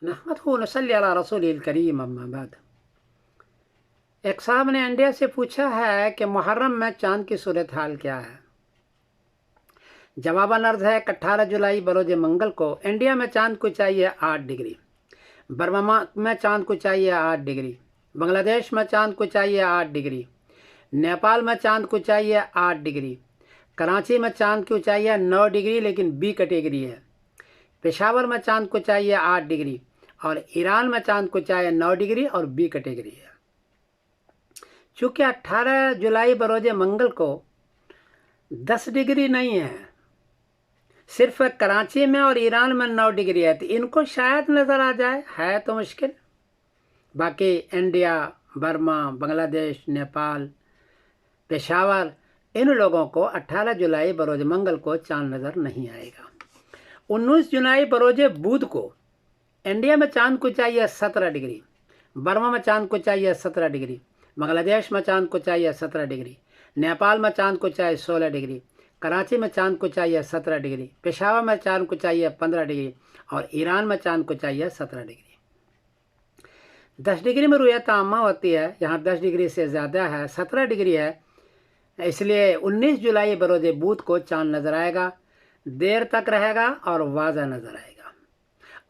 नहमदहू व नसल्ली अला रसूलिल करीम, अम्मा बाद। एक साहब ने इंडिया से पूछा है कि मुहर्रम में चांद की सूरत हाल क्या है। जवाबन अर्ज है कि 18 जुलाई बरोज मंगल को इंडिया में चांद को चाहिए 8 डिग्री, बर्मा में चांद को चाहिए 8 डिग्री, बांग्लादेश में चांद को चाहिए 8 डिग्री, नेपाल में चांद को चाहिए 8 डिग्री, कराची में चांद को चाहिए 9 डिग्री लेकिन बी कैटेगरी है, पेशावर में चांद को चाहिए 8 डिग्री और ईरान में चांद को चाहिए 9 डिग्री और बी कैटेगरी है। चूँकि 18 जुलाई बरोज मंगल को 10 डिग्री नहीं है, सिर्फ कराची में और ईरान में 9 डिग्री है, तो इनको शायद नज़र आ जाए, है तो मुश्किल। बाकी इंडिया, बर्मा, बांग्लादेश, नेपाल, पेशावर, इन लोगों को 18 जुलाई बरोज मंगल को चांद नज़र नहीं आएगा। 19 जुलाई बरोज बुध को इंडिया में चांद को चाहिए 17 डिग्री, बर्मा में चांद को चाहिए 17 डिग्री, बांग्लादेश में चांद को चाहिए 17 डिग्री, नेपाल में चांद को चाहिए 16 डिग्री, कराची में चांद को चाहिए 17 डिग्री, पेशावर में चांद को चाहिए 15 डिग्री और ईरान में चांद को चाहिए 17 डिग्री। 10 डिग्री में रुयत आमा होती है, यहाँ 10 डिग्री से ज़्यादा है, 17 डिग्री है, इसलिए 19 जुलाई बरोज बुध को चांद नज़र आएगा, देर तक रहेगा और वाज़ा नज़र आएगा।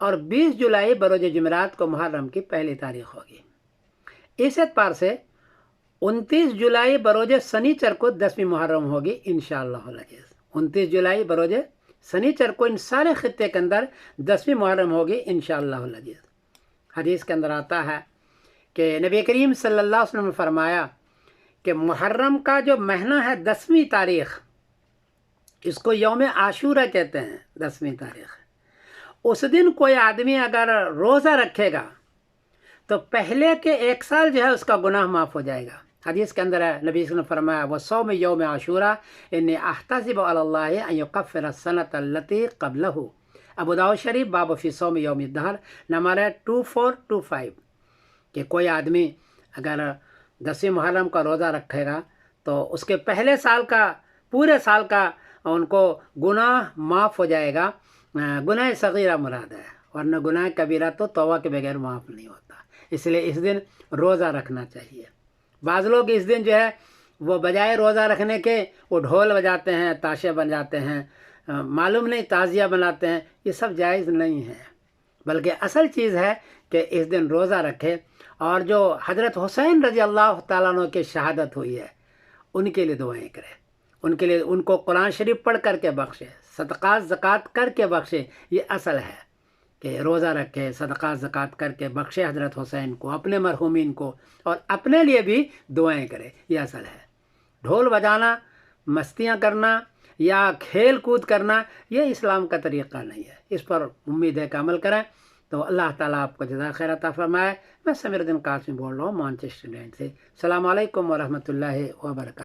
और 20 जुलाई बरोज जुमेरात को मुहर्रम की पहली तारीख होगी। इस एतबार से 29 जुलाई बरोज शनिचर को 10वीं मुहर्रम होगी इंशाअल्लाह अज़ीज़। 29 जुलाई बरोज शनिचर को इन सारे खित्ते के अंदर 10वीं मुहर्रम होगी इंशाअल्लाह अज़ीज़। हदीस के अंदर आता है कि नबी करीम सल्लल्लाहु अलैहि वसल्लम ने फरमाया कि मुहर्रम का जो महीना है 10वीं तारीख, इसको यौम आशूरा कहते हैं, 10वीं तारीख। उस दिन कोई आदमी अगर रोज़ा रखेगा तो पहले के 1 साल जो है उसका गुनाह माफ़ हो जाएगा। हदीस के अंदर है, नबी ने फरमाया व सौम यौम आशूरा इन्नी अहतसिबु अलल्लाहि अन युकफ्फिर सनत अल्लती क़ब्लहु। अबू दाऊद शरीफ बाब फी सौम यौम दहर नंबर 2425 कि कोई आदमी अगर 10वीं मुहर्रम का रोज़ा रखेगा तो उसके पहले साल का, पूरे साल का उनको गुनाह माफ़ हो जाएगा। गुनाह सगीरा मुराद है, वरना गुनाह कबीरा तो तौबा के बगैर माफ़ नहीं होता। इसलिए इस दिन रोज़ा रखना चाहिए। बाज़ लोग इस दिन जो है वो बजाय रोज़ा रखने के वो ढोल बजाते हैं, ताशे बजाते हैं, मालूम नहीं ताज़िया बनाते हैं, ये सब जायज़ नहीं है। बल्कि असल चीज़ है कि इस दिन रोज़ा रखें और जो हज़रत हुसैन रज़ी अल्लाह तआला अन्हु की शहादत हुई है उनके लिए दुआएं करें, उनके लिए उनको कुरान शरीफ पढ़ करके बख्शे, सदक़ात ज़कात करके बख्शे। ये असल है कि रोज़ा रखे, सदक़ात ज़कात करके बख्शे हज़रत हुसैन को, अपने मरहूमीन को, और अपने लिए भी दुआएं करे। ये असल है। ढोल बजाना, मस्तियाँ करना या खेल कूद करना, ये इस्लाम का तरीक़ा नहीं है। इस पर उम्मीद है कि अमल करें तो अल्लाह ताला आपको जज़ा खैर अता फ़रमाए। मैं समीरुद्दीन कासिम बोल रहा हूँ मैनचेस्टर इंग्लैंड से। अस्सलामु अलैकुम व रहमतुल्लाहि व बरकातहू।